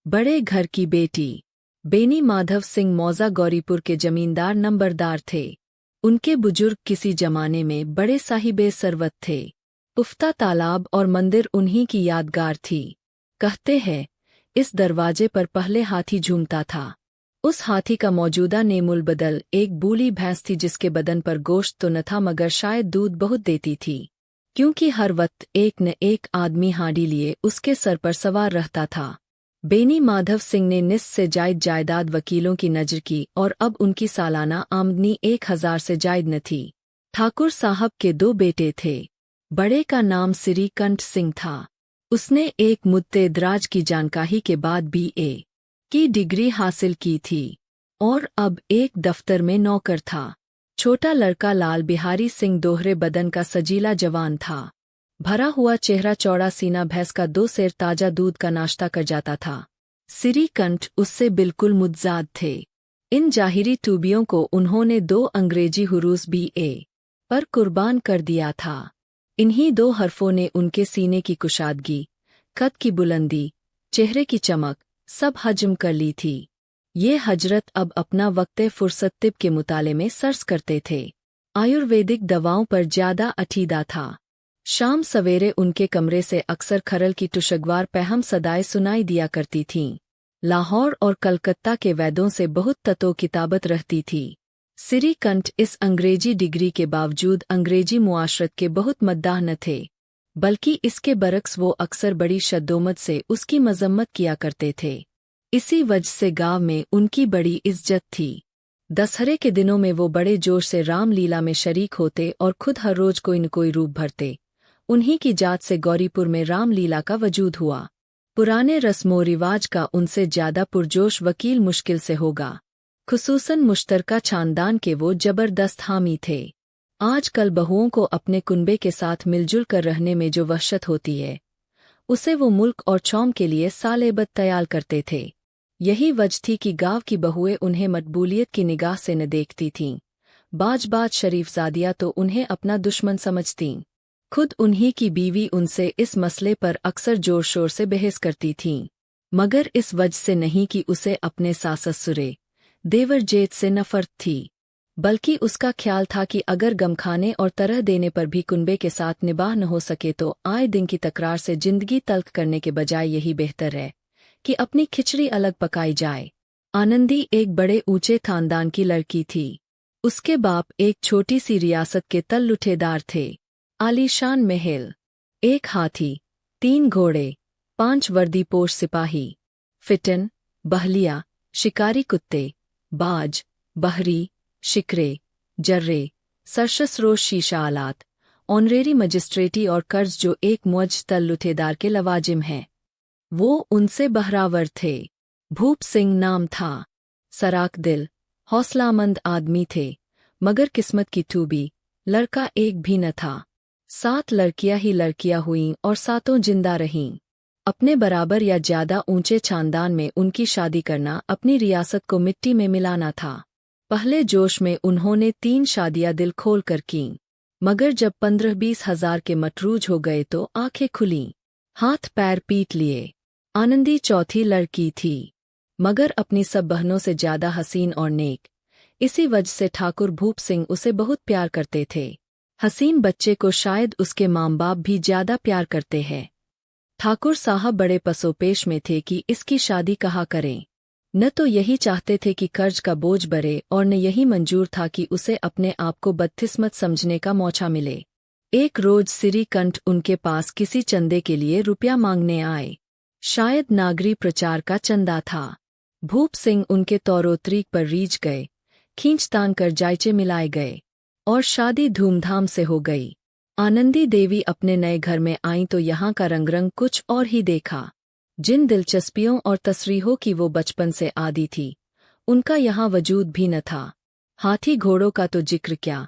बड़े घर की बेटी। बेनी माधव सिंह मौजा गौरीपुर के जमींदार नंबरदार थे। उनके बुजुर्ग किसी जमाने में बड़े साहिबे सरवत थे। पुख्ता तालाब और मंदिर उन्हीं की यादगार थी। कहते हैं, इस दरवाजे पर पहले हाथी झूमता था। उस हाथी का मौजूदा नेमुल बदल एक बूली भैंस थी जिसके बदन पर गोश्त तो न था मगर शायद दूध बहुत देती थी, क्योंकि हर वक्त एक न एक आदमी हांडी लिए उसके सर पर सवार रहता था। बेनी माधव सिंह ने निस से जायद जायदाद वकीलों की नजर की और अब उनकी सालाना आमदनी 1000 से जायद न थी। ठाकुर साहब के 2 बेटे थे। बड़े का नाम श्रीकंठ सिंह था। उसने एक मुद्देदराज की जानकारी के बाद BA की डिग्री हासिल की थी और अब एक दफ्तर में नौकर था। छोटा लड़का लाल बिहारी सिंह दोहरे बदन का सजीला जवान था। भरा हुआ चेहरा, चौड़ा सीना, भैंस का 2 सेर ताजा दूध का नाश्ता कर जाता था। श्रीकंठ उससे बिल्कुल मुतजाद थे। इन जाहिरी टूबियों को उन्होंने 2 अंग्रेजी हुरूस BA पर कुर्बान कर दिया था। इन्हीं 2 हरफों ने उनके सीने की कुशादगी, कद की बुलंदी, चेहरे की चमक सब हजम कर ली थी। ये हजरत अब अपना वक्ते फुर्सत तिब के मुताले में सर्स करते थे। आयुर्वेदिक दवाओं पर ज्यादा अटीदा था। शाम सवेरे उनके कमरे से अक्सर खरल की टुशगवार पहम सदाएं सुनाई दिया करती थीं। लाहौर और कलकत्ता के वैद्यों से बहुत ततो किताबत रहती थी। श्रीकंठ इस अंग्रेजी डिग्री के बावजूद अंग्रेजी मुआशरत के बहुत मद्दाह न थे, बल्कि इसके बरक्स वो अक्सर बड़ी शद्दोमत से उसकी मजम्मत किया करते थे। इसी वजह से गांव में उनकी बड़ी इज्जत थी। दशहरे के दिनों में वो बड़े जोश से रामलीला में शरीक होते और खुद हर रोज कोई न कोई रूप भरते। उन्हीं की जात से गौरीपुर में रामलीला का वजूद हुआ। पुराने रस्मों रिवाज का उनसे ज्यादा पुरजोश वकील मुश्किल से होगा, खुसूसन मुश्तरका खानदान के वो जबरदस्त हामी थे। आजकल बहुओं को अपने कुनबे के साथ मिलजुल कर रहने में जो वहशत होती है, उसे वो मुल्क और चौम के लिए सालेबत तैयार करते थे। यही वजह थी कि गांव की बहुएं उन्हें मकबूलियत की निगाह से न देखती थीं। बाज शरीफजादियाँ तो उन्हें अपना दुश्मन समझतीं। खुद उन्हीं की बीवी उनसे इस मसले पर अक्सर जोर शोर से बहस करती थीं, मगर इस वजह से नहीं कि उसे अपने सास-ससुरे, देवर जेठ से नफरत थी, बल्कि उसका ख्याल था कि अगर गम खाने और तरह देने पर भी कुनबे के साथ निबाह न हो सके तो आए दिन की तकरार से जिंदगी तल्ख करने के बजाय यही बेहतर है कि अपनी खिचड़ी अलग पकाई जाए। आनंदी एक बड़े ऊंचे खानदान की लड़की थी। उसके बाप एक छोटी सी रियासत के तल्लुठेदार थे। आलीशान महल, 1 हाथी, 3 घोड़े, 5 वर्दीपोश सिपाही, फिटन, बहलिया, शिकारी कुत्ते, बाज, बहरी, शिकरे, जर्रे, सरशसरोश शीशा आलात, ऑनरेरी मजिस्ट्रेटी और कर्ज जो एक मुअज्ज तल्लुठेदार के लवाजिम हैं। वो उनसे बहरावर थे। भूप सिंह नाम था। सराक दिल, हौसलामंद आदमी थे, मगर किस्मत की टूबी, लड़का एक भी न था। 7 लड़कियां ही लड़कियां हुईं और 7 जिंदा रहीं। अपने बराबर या ज्यादा ऊंचे खानदान में उनकी शादी करना अपनी रियासत को मिट्टी में मिलाना था। पहले जोश में उन्होंने 3 शादियां दिल खोल कर कीं, मगर जब 15-20 हजार के मतरूज हो गए तो आंखें खुलीं, हाथ पैर पीट लिए। आनंदी चौथी लड़की थी, मगर अपनी सब बहनों से ज्यादा हसीन और नेक। इसी वजह से ठाकुर भूप सिंह उसे बहुत प्यार करते थे। हसीन बच्चे को शायद उसके माँ बाप भी ज्यादा प्यार करते हैं। ठाकुर साहब बड़े पसोपेश में थे कि इसकी शादी कहाँ करें। न तो यही चाहते थे कि कर्ज का बोझ बढ़े और न यही मंजूर था कि उसे अपने आप को बदकिस्मत समझने का मौका मिले। एक रोज श्रीकंठ उनके पास किसी चंदे के लिए रुपया मांगने आए। शायद नागरी प्रचार का चंदा था। भूप सिंह उनके तौर-ओ-तरीक पर रीझ गए, खींचतान कर जायचे मिलाए गए और शादी धूमधाम से हो गई। आनंदी देवी अपने नए घर में आईं तो यहाँ का रंग कुछ और ही देखा। जिन दिलचस्पियों और तसरीहों की वो बचपन से आदी थी, उनका यहाँ वजूद भी न था। हाथी घोड़ों का तो जिक्र क्या,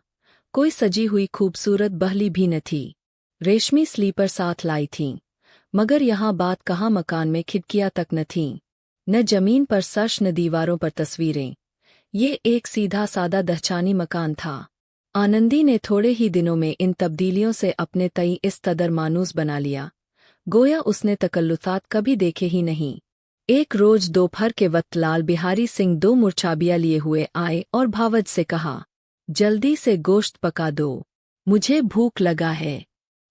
कोई सजी हुई खूबसूरत बहली भी न थी। रेशमी स्लीपर साथ लाई थीं, मगर यहाँ बात कहाँ मकान में खिड़कियाँ तक न थीं, न जमीन पर सर्श न दीवारों पर तस्वीरें। ये एक सीधा सादा दहचानी मकान था। आनंदी ने थोड़े ही दिनों में इन तब्दीलियों से अपने तई इस कदर मानूस बना लिया, गोया उसने तकल्लुफात कभी देखे ही नहीं। एक रोज दोपहर के वक्त लाल बिहारी सिंह 2 मुरछाबियाँ लिए हुए आए और भावज से कहा, जल्दी से गोश्त पका दो, मुझे भूख लगा है।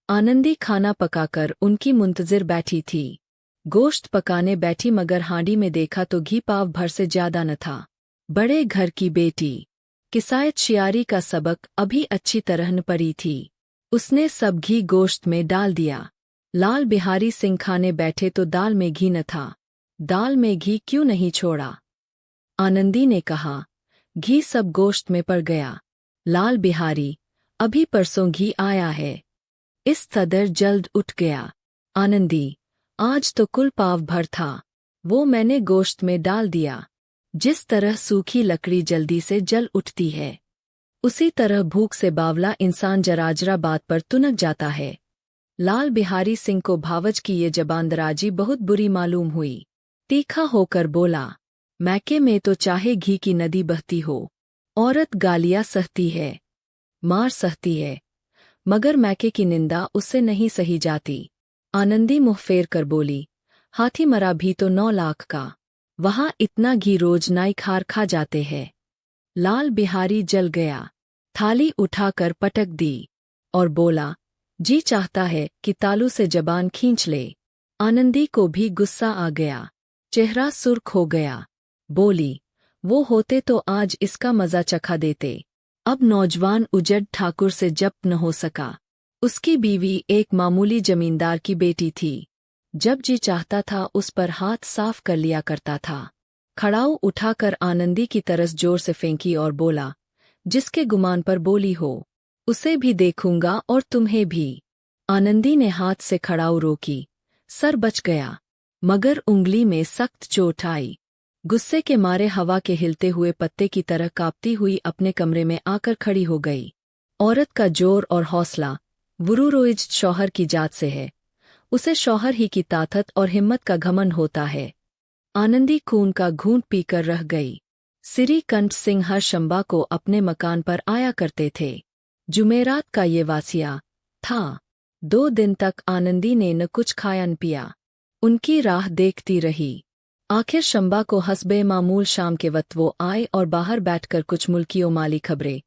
आनंदी खाना पकाकर उनकी मुंतजिर बैठी थी। गोश्त पकाने बैठी मगर हांडी में देखा तो घी पाव भर से ज्यादा न था। बड़े घर की बेटी किसायत शियारी का सबक अभी अच्छी तरह न पड़ी थी। उसने सब घी गोश्त में डाल दिया। लाल बिहारी सिंह खाने बैठे तो दाल में घी न था। दाल में घी क्यों नहीं छोड़ा? आनंदी ने कहा, घी सब गोश्त में पड़ गया। लाल बिहारी, अभी परसों घी आया है। इस सदर जल्द उठ गया। आनंदी, आज तो कुल पाव भर था, वो मैंने गोश्त में डाल दिया। जिस तरह सूखी लकड़ी जल्दी से जल उठती है, उसी तरह भूख से बावला इंसान जराजरा बात पर तुनक जाता है। लाल बिहारी सिंह को भावज की ये जबानदराजी बहुत बुरी मालूम हुई। तीखा होकर बोला, मैके में तो चाहे घी की नदी बहती हो, औरत गालियाँ सहती है, मार सहती है, मगर मैके की निंदा उससे नहीं सही जाती। आनंदी मुँह फेर कर बोली, हाथी मरा भी तो 9 लाख का, वहाँ इतना घी रोज नाई खार खा जाते हैं। लाल बिहारी जल गया, थाली उठाकर पटक दी और बोला, जी चाहता है कि तालू से जबान खींच ले। आनंदी को भी गुस्सा आ गया, चेहरा सुर्ख हो गया। बोली, वो होते तो आज इसका मजा चखा देते। अब नौजवान उजड़ ठाकुर से जब्त न हो सका। उसकी बीवी एक मामूली जमींदार की बेटी थी। जब जी चाहता था उस पर हाथ साफ कर लिया करता था। खड़ाऊ उठाकर आनंदी की तरस जोर से फेंकी और बोला, जिसके गुमान पर बोली हो, उसे भी देखूंगा और तुम्हें भी। आनंदी ने हाथ से खड़ाऊ रोकी, सर बच गया, मगर उंगली में सख्त चोट आई। गुस्से के मारे हवा के हिलते हुए पत्ते की तरह कांपती हुई अपने कमरे में आकर खड़ी हो गई। औरत का जोर और हौसला वुरुरोइज शौहर की जात से है। उसे शौहर ही की ताकत और हिम्मत का घमंड होता है। आनंदी खून का घूंट पीकर रह गई। सिरी कंठ सिंह हर शंबा को अपने मकान पर आया करते थे। जुमेरात का ये वासिया था। 2 दिन तक आनंदी ने न कुछ खाया न पिया। उनकी राह देखती रही। आखिर शंबा को हस्बे मामूल शाम के वक्त वो आए और बाहर बैठकर कुछ मुल्कियों माली खबरें,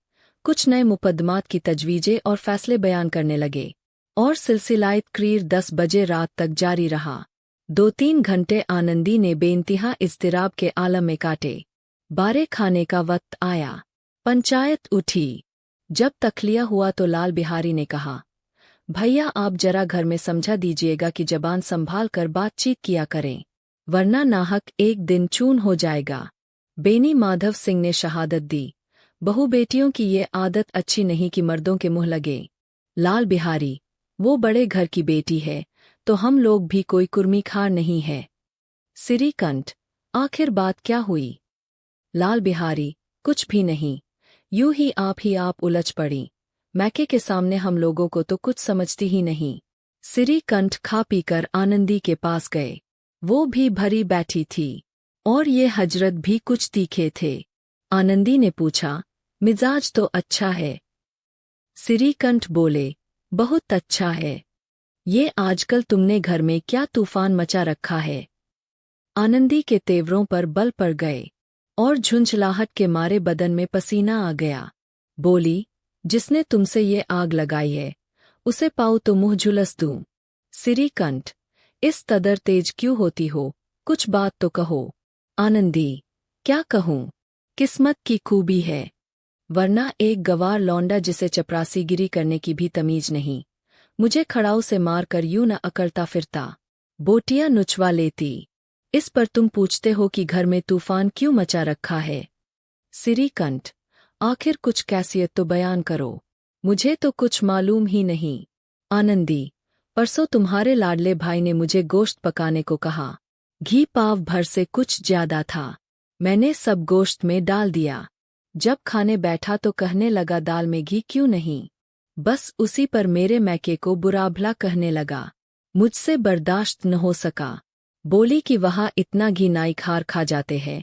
कुछ नए मुकदमात की तजवीजें और फैसले बयान करने लगे। और सिलसिलाए तकरीर 10 बजे रात तक जारी रहा। 2-3 घंटे आनंदी ने बेइंतहा इज़्तिराब के आलम में काटे। बारे खाने का वक्त आया। पंचायत उठी। जब तखलिया हुआ तो लाल बिहारी ने कहा, भैया आप जरा घर में समझा दीजिएगा कि जबान संभाल कर बातचीत किया करें, वरना नाहक एक दिन चून हो जाएगा। बेनी माधव सिंह ने शहादत दी, बहू बेटियों की ये आदत अच्छी नहीं कि मर्दों के मुँह लगे। लाल बिहारी, वो बड़े घर की बेटी है तो हम लोग भी कोई कुर्मीखार नहीं है। सिरी कंठ, आखिर बात क्या हुई? लाल बिहारी, कुछ भी नहीं, यूं ही आप उलझ पड़ी। मैके के सामने हम लोगों को तो कुछ समझती ही नहीं। सिरी कंठ खा पीकर आनंदी के पास गए। वो भी भरी बैठी थी और ये हजरत भी कुछ तीखे थे। आनंदी ने पूछा, मिजाज तो अच्छा है? सिरी कंठ बोले, बहुत अच्छा है। ये आजकल तुमने घर में क्या तूफान मचा रखा है? आनंदी के तेवरों पर बल पड़ गए और झुंझलाहट के मारे बदन में पसीना आ गया। बोली, जिसने तुमसे ये आग लगाई है उसे पाऊँ तो मुँह झुलस दूँ। सिरी कंठ, इस कदर तेज क्यों होती हो? कुछ बात तो कहो। आनंदी, क्या कहूँ? किस्मत की खूबी है, वरना एक गवार लौंडा जिसे चपरासीगिरी करने की भी तमीज नहीं, मुझे खड़ाऊ से मार कर यूं न अकड़ता फिरता, बोटियां नुचवा लेती। इस पर तुम पूछते हो कि घर में तूफान क्यों मचा रखा है? सिरी कंठ, आखिर कुछ कैसियत तो बयान करो, मुझे तो कुछ मालूम ही नहीं। आनंदी, परसों तुम्हारे लाडले भाई ने मुझे गोश्त पकाने को कहा। घी पाव भर से कुछ ज्यादा था। मैंने सब गोश्त में डाल दिया। जब खाने बैठा तो कहने लगा दाल में घी क्यों नहीं। बस उसी पर मेरे मैके को बुरा भला कहने लगा। मुझसे बर्दाश्त न हो सका। बोली कि वहाँ इतना घी नाई खार खा जाते हैं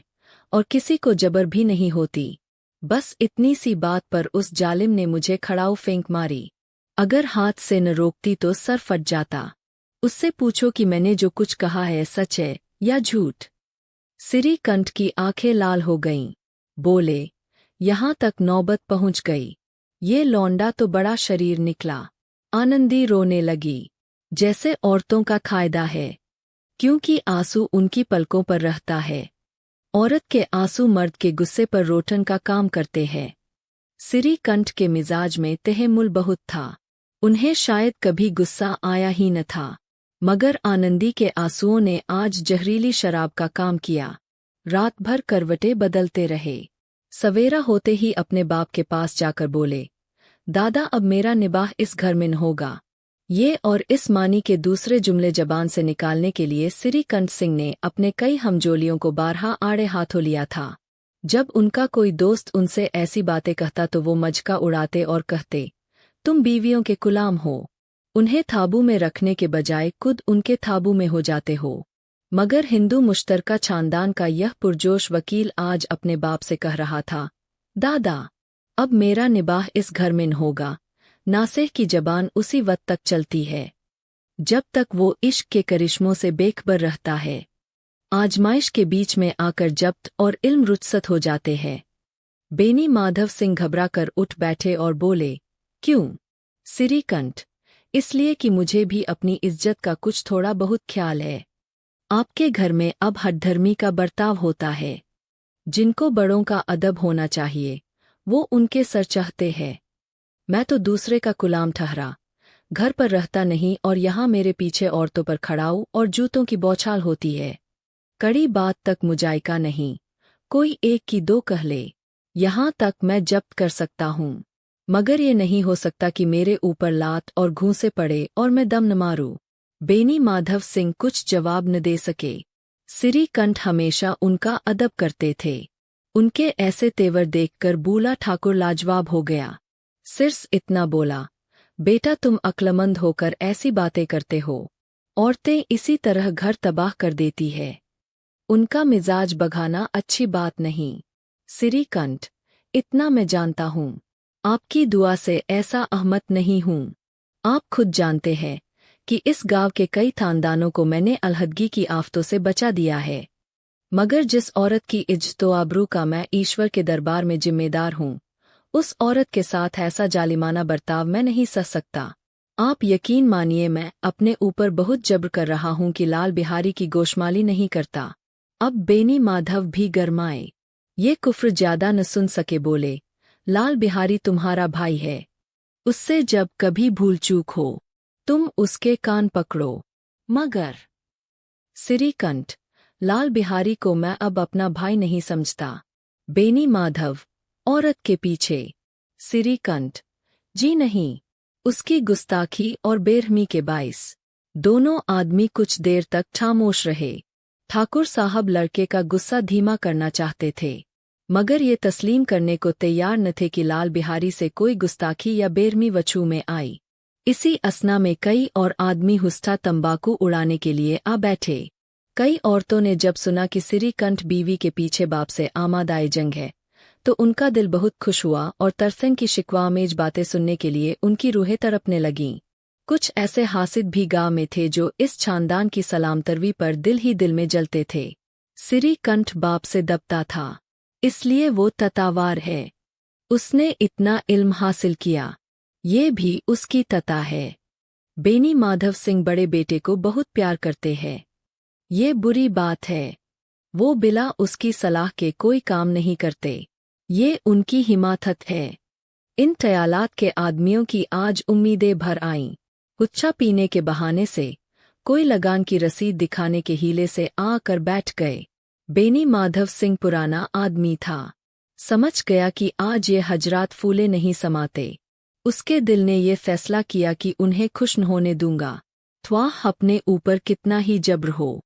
और किसी को जबर भी नहीं होती। बस इतनी सी बात पर उस जालिम ने मुझे खड़ाऊ फेंक मारी। अगर हाथ से न रोकती तो सर फट जाता। उससे पूछो कि मैंने जो कुछ कहा है सच है या झूठ। सिरीकंठ की आंखें लाल हो गईं। बोले, यहाँ तक नौबत पहुँच गई। ये लौंडा तो बड़ा शरीर निकला। आनंदी रोने लगी, जैसे औरतों का कायदा है, क्योंकि आंसू उनकी पलकों पर रहता है। औरत के आंसू मर्द के गुस्से पर रोटन का काम करते हैं। सिरीकंठ के मिजाज में तहम्मुल बहुत था। उन्हें शायद कभी गुस्सा आया ही न था, मगर आनंदी के आंसुओं ने आज जहरीली शराब का काम किया। रात भर करवटें बदलते रहे। सवेरा होते ही अपने बाप के पास जाकर बोले, दादा अब मेरा निबाह इस घर में न होगा। ये और इस मानी के दूसरे जुमले जबान से निकालने के लिए सिरीकंठ सिंह ने अपने कई हमजोलियों को बारहा आड़े हाथों लिया था। जब उनका कोई दोस्त उनसे ऐसी बातें कहता तो वो मजका उड़ाते और कहते, तुम बीवियों के गुलाम हो। उन्हें थाबू में रखने के बजाय खुद उनके थाबू में हो जाते हो। मगर हिंदू मुश्तरका खानदान का यह पुरजोश वकील आज अपने बाप से कह रहा था, दादा अब मेरा निबाह इस घर में न होगा। नासेह की जबान उसी वक्त तक चलती है जब तक वो इश्क के करिश्मों से बेखबर रहता है। आजमाइश के बीच में आकर जब्त और इल्म रुचसत हो जाते हैं। बेनी माधव सिंह घबरा कर उठ बैठे और बोले, क्यों सिरीकंठ? इसलिए कि मुझे भी अपनी इज्जत का कुछ थोड़ा बहुत ख्याल है। आपके घर में अब हठधर्मी का बर्ताव होता है। जिनको बड़ों का अदब होना चाहिए वो उनके सर चाहते हैं। मैं तो दूसरे का गुलाम ठहरा, घर पर रहता नहीं और यहाँ मेरे पीछे औरतों पर खड़ाऊ और जूतों की बौछार होती है। कड़ी बात तक मुजायका नहीं, कोई एक की दो कह ले, यहाँ तक मैं जब्त कर सकता हूँ, मगर ये नहीं हो सकता कि मेरे ऊपर लात और घूंसे पड़े और मैं दम न मारूं। बेनी माधव सिंह कुछ जवाब न दे सके। सिरीकंठ हमेशा उनका अदब करते थे। उनके ऐसे तेवर देखकर बूला ठाकुर लाजवाब हो गया। सिर्स इतना बोला, बेटा तुम अक्लमंद होकर ऐसी बातें करते हो। औरतें इसी तरह घर तबाह कर देती है। उनका मिजाज बघाना अच्छी बात नहीं। सिरीकंठ, इतना मैं जानता हूँ, आपकी दुआ से ऐसा अहमत नहीं हूँ। आप खुद जानते हैं कि इस गांव के कई खानदानों को मैंने अलहदगी की आफतों से बचा दिया है। मगर जिस औरत की इज्जत व आबरू का मैं ईश्वर के दरबार में जिम्मेदार हूँ, उस औरत के साथ ऐसा जालिमाना बर्ताव मैं नहीं सह सकता। आप यकीन मानिए मैं अपने ऊपर बहुत जब्र कर रहा हूँ कि लाल बिहारी की गोशमाली नहीं करता। अब बेनी माधव भी गरमाए। ये कुफ्र ज्यादा न सुन सके, बोले, लाल बिहारी तुम्हारा भाई है। उससे जब कभी भूल चूक हो तुम उसके कान पकड़ो। मगर सिरीकंठ, लाल बिहारी को मैं अब अपना भाई नहीं समझता। बेनी माधव, औरत के पीछे। सिरीकंठ, जी नहीं, उसकी गुस्ताखी और बेरहमी के बाइस। दोनों आदमी कुछ देर तक खामोश रहे। ठाकुर साहब लड़के का गुस्सा धीमा करना चाहते थे, मगर ये तस्लीम करने को तैयार न थे कि लाल बिहारी से कोई गुस्ताखी या बेरहमी वछू में आई। इसी असना में कई और आदमी हुस्सा तंबाकू उड़ाने के लिए आ बैठे। कई औरतों ने जब सुना कि सिरीकंठ बीवी के पीछे बाप से आमादाए जंग है तो उनका दिल बहुत खुश हुआ और तरफंग की शिकवामेज बातें सुनने के लिए उनकी रूहें तड़पने लगीं। कुछ ऐसे हासिद भी गांव में थे जो इस खानदान की सलामतरवी पर दिल ही दिल में जलते थे। सिरीकंठ बाप से दबता था, इसलिए वो ततावार है। उसने इतना इल्म हासिल किया, ये भी उसकी तता है। बेनी माधव सिंह बड़े बेटे को बहुत प्यार करते हैं। ये बुरी बात है, वो बिला उसकी सलाह के कोई काम नहीं करते। ये उनकी हिमाकत है। इन ख्यालात के आदमियों की आज उम्मीदें भर आईं। हुच्चा पीने के बहाने से, कोई लगान की रसीद दिखाने के हीले से आकर बैठ गए। बेनी माधव सिंह पुराना आदमी था, समझ गया कि आज ये हजरात फूले नहीं समाते। उसके दिल ने ये फैसला किया कि उन्हें खुश न होने दूंगा, ख्वाह अपने ऊपर कितना ही जब्र हो।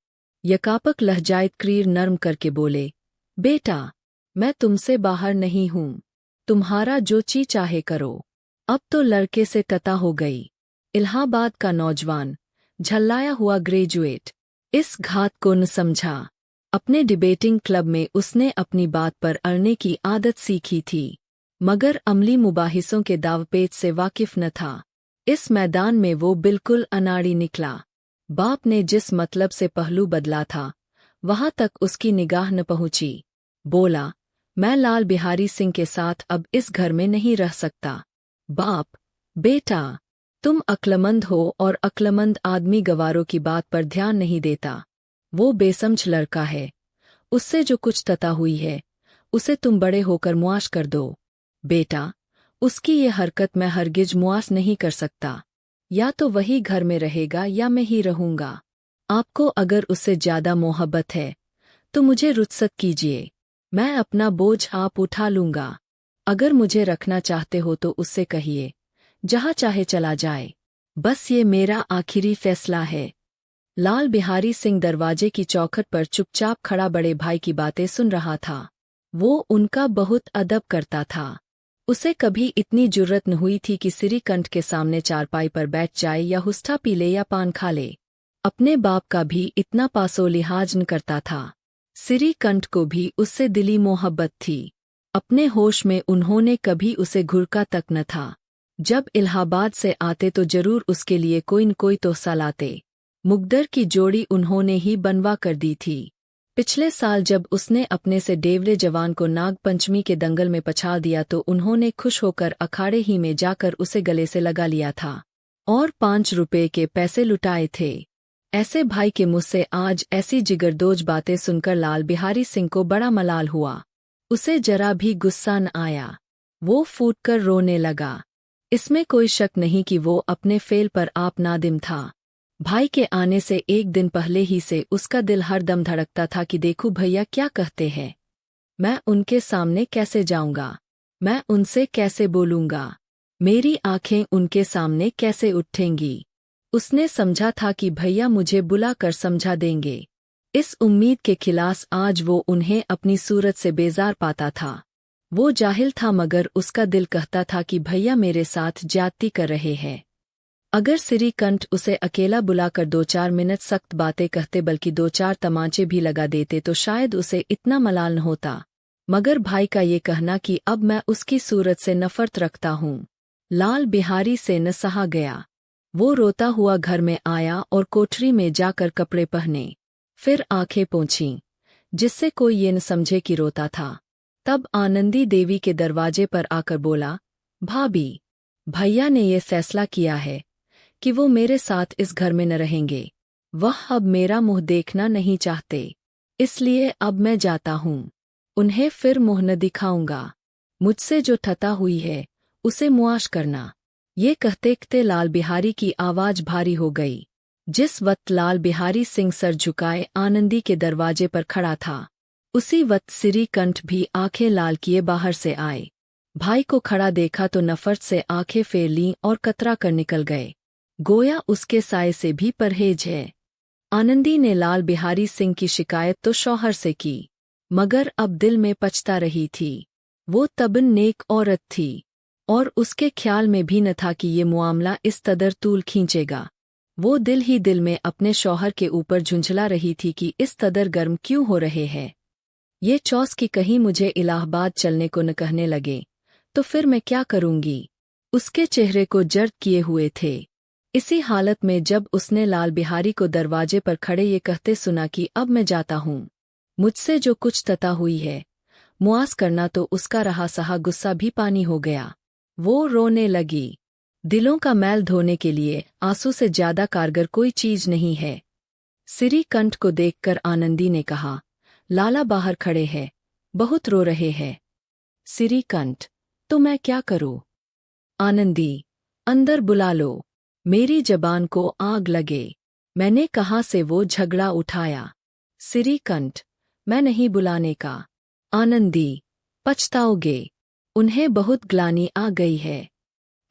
यकापक लहजाए क्रीर नर्म करके बोले, बेटा मैं तुमसे बाहर नहीं हूँ, तुम्हारा जो ची चाहे करो। अब तो लड़के से तता हो गई। इलाहाबाद का नौजवान, झल्लाया हुआ ग्रेजुएट, इस घात को न समझा। अपने डिबेटिंग क्लब में उसने अपनी बात पर अड़ने की आदत सीखी थी, मगर अमली मुबाहिसों के दावपेच से वाकिफ न था। इस मैदान में वो बिल्कुल अनाड़ी निकला। बाप ने जिस मतलब से पहलू बदला था वहां तक उसकी निगाह न पहुंची। बोला, मैं लाल बिहारी सिंह के साथ अब इस घर में नहीं रह सकता। बाप, बेटा, तुम अक्लमंद हो और अक्लमंद आदमी गवारों की बात पर ध्यान नहीं देता। वो बेसमझ लड़का है, उससे जो कुछ तता हुई है उसे तुम बड़े होकर मुआश कर दो। बेटा, उसकी ये हरकत मैं हरगिज मुआश नहीं कर सकता। या तो वही घर में रहेगा या मैं ही रहूंगा। आपको अगर उससे ज्यादा मोहब्बत है तो मुझे रुखसत कीजिए, मैं अपना बोझ आप उठा लूंगा। अगर मुझे रखना चाहते हो तो उससे कहिए, जहां चाहे चला जाए। बस ये मेरा आखिरी फैसला है। लाल बिहारी सिंह दरवाजे की चौखट पर चुपचाप खड़ा बड़े भाई की बातें सुन रहा था। वो उनका बहुत अदब करता था। उसे कभी इतनी जुर्रत न हुई थी कि सिरीकंठ के सामने चारपाई पर बैठ जाए या हुस्सा पी ले या पान खा ले। अपने बाप का भी इतना पासो लिहाज न करता था। सिरीकंठ को भी उससे दिली मोहब्बत थी। अपने होश में उन्होंने कभी उसे घुरका तक न था। जब इलाहाबाद से आते तो जरूर उसके लिए कोई न कोई तोहफा लाते। मुकद्दर की जोड़ी उन्होंने ही बनवा कर दी थी। पिछले साल जब उसने अपने से डेवले जवान को नाग पंचमी के दंगल में पछाड़ दिया तो उन्होंने खुश होकर अखाड़े ही में जाकर उसे गले से लगा लिया था और 5 रुपए के पैसे लुटाए थे। ऐसे भाई के मुँह से आज ऐसी जिगरदोज बातें सुनकर लाल बिहारी सिंह को बड़ा मलाल हुआ। उसे जरा भी गुस्सा न आया। वो फूटकर रोने लगा। इसमें कोई शक नहीं कि वो अपने फेल पर आप नादिम था। भाई के आने से एक दिन पहले ही से उसका दिल हर दम धड़कता था कि देखूं भैया क्या कहते हैं। मैं उनके सामने कैसे जाऊंगा, मैं उनसे कैसे बोलूंगा, मेरी आंखें उनके सामने कैसे उठेंगी। उसने समझा था कि भैया मुझे बुलाकर समझा देंगे। इस उम्मीद के खिलाफ आज वो उन्हें अपनी सूरत से बेजार पाता था। वो जाहिल था मगर उसका दिल कहता था कि भैया मेरे साथ ज्यादती कर रहे हैं। अगर सिरीकंठ उसे अकेला बुलाकर 2-4 मिनट सख्त बातें कहते बल्कि 2-4 तमाचे भी लगा देते तो शायद उसे इतना मलाल न होता। मगर भाई का ये कहना कि अब मैं उसकी सूरत से नफरत रखता हूँ, लाल बिहारी से न सहा गया। वो रोता हुआ घर में आया और कोठरी में जाकर कपड़े पहने, फिर आंखें पोंछीं, जिससे कोई ये न समझे कि रोता था। तब आनंदी देवी के दरवाजे पर आकर बोला, भाभी, भैया ने ये फैसला किया है कि वो मेरे साथ इस घर में न रहेंगे। वह अब मेरा मुंह देखना नहीं चाहते, इसलिए अब मैं जाता हूँ। उन्हें फिर मुंह न दिखाऊंगा। मुझसे जो ठता हुई है उसे मुआश करना। ये कहते कहते लाल बिहारी की आवाज भारी हो गई। जिस वक्त लाल बिहारी सिंह सर झुकाए आनंदी के दरवाजे पर खड़ा था, उसी वक्त सिरीकंठ भी आंखें लाल किए बाहर से आए। भाई को खड़ा देखा तो नफरत से आंखें फेर लीं और कतरा कर निकल गए, गोया उसके साए से भी परहेज है। आनंदी ने लाल बिहारी सिंह की शिकायत तो शौहर से की, मगर अब दिल में पछता रही थी। वो तबन नेक औरत थी और उसके ख्याल में भी न था कि ये मामला इस कदर तूल खींचेगा। वो दिल ही दिल में अपने शौहर के ऊपर झुंझला रही थी कि इस कदर गर्म क्यों हो रहे हैं। ये चौस की कहीं मुझे इलाहाबाद चलने को न कहने लगे तो फिर मैं क्या करूंगी। उसके चेहरे को जर्द किए हुए थे। इसी हालत में जब उसने लाल बिहारी को दरवाजे पर खड़े ये कहते सुना कि अब मैं जाता हूँ, मुझसे जो कुछ तता हुई है मुआस करना, तो उसका रहा सहा गुस्सा भी पानी हो गया। वो रोने लगी। दिलों का मैल धोने के लिए आंसू से ज्यादा कारगर कोई चीज नहीं है। सिरीकंठ को देखकर आनंदी ने कहा, लाला बाहर खड़े हैं, बहुत रो रहे हैं। सिरीकंठ, तो मैं क्या करूं? आनंदी, अंदर बुला लो, मेरी जबान को आग लगे। मैंने कहाँ से वो झगड़ा उठाया? सिरीकंठ, मैं नहीं बुलाने का। आनंदी, पछताओगे, उन्हें बहुत ग्लानि आ गई है।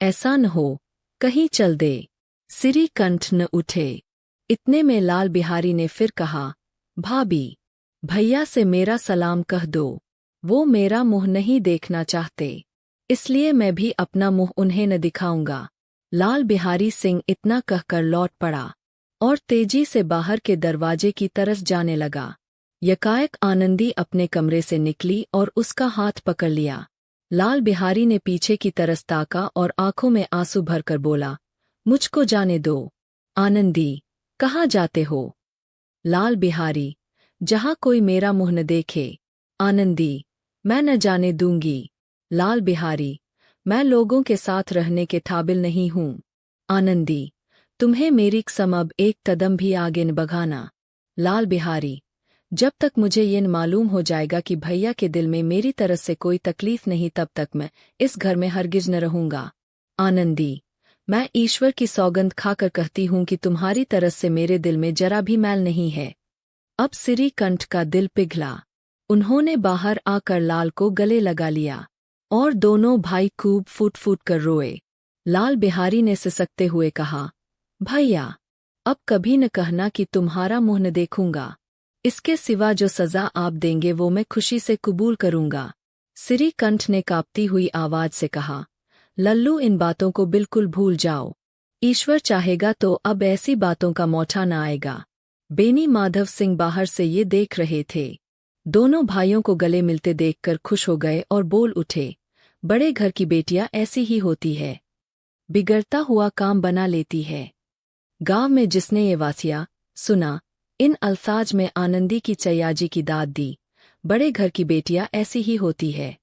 ऐसा न हो कहीं चल दे। सिरीकंठ न उठे। इतने में लाल बिहारी ने फिर कहा, भाभी, भैया से मेरा सलाम कह दो। वो मेरा मुंह नहीं देखना चाहते, इसलिए मैं भी अपना मुंह उन्हें न दिखाऊंगा। लाल बिहारी सिंह इतना कहकर लौट पड़ा और तेजी से बाहर के दरवाजे की तरफ जाने लगा। यकाएक आनंदी अपने कमरे से निकली और उसका हाथ पकड़ लिया। लाल बिहारी ने पीछे की तरफ ताका और आंखों में आंसू भरकर बोला, मुझको जाने दो। आनंदी, कहाँ जाते हो? लाल बिहारी, जहाँ कोई मेरा मुँह न देखे। आनंदी, मैं न जाने दूंगी। लाल बिहारी, मैं लोगों के साथ रहने के काबिल नहीं हूँ। आनंदी, तुम्हें मेरी कसम अब एक कदम भी आगे न बढ़ाना। लाल बिहारी, जब तक मुझे ये न मालूम हो जाएगा कि भैया के दिल में मेरी तरफ से कोई तकलीफ नहीं तब तक मैं इस घर में हरगिज न रहूंगा। आनंदी, मैं ईश्वर की सौगंध खाकर कहती हूँ कि तुम्हारी तरफ से मेरे दिल में जरा भी मैल नहीं है। अब श्रीकंठ का दिल पिघला। उन्होंने बाहर आकर लाल को गले लगा लिया और दोनों भाई खूब फूट फूट कर रोए। लाल बिहारी ने सिसकते हुए कहा, भैया, अब कभी न कहना कि तुम्हारा मुंह न देखूंगा। इसके सिवा जो सजा आप देंगे वो मैं खुशी से कबूल करूंगा। श्रीकंठ ने कांपती हुई आवाज से कहा, लल्लू, इन बातों को बिल्कुल भूल जाओ। ईश्वर चाहेगा तो अब ऐसी बातों का मौका न आएगा। बेनी माधव सिंह बाहर से ये देख रहे थे। दोनों भाइयों को गले मिलते देखकर खुश हो गए और बोल उठे, बड़े घर की बेटियां ऐसी ही होती है, बिगड़ता हुआ काम बना लेती है। गांव में जिसने ये वासिया सुना, इन अल्फाज में आनंदी की चैयाजी की दाद दी, बड़े घर की बेटियां ऐसी ही होती है।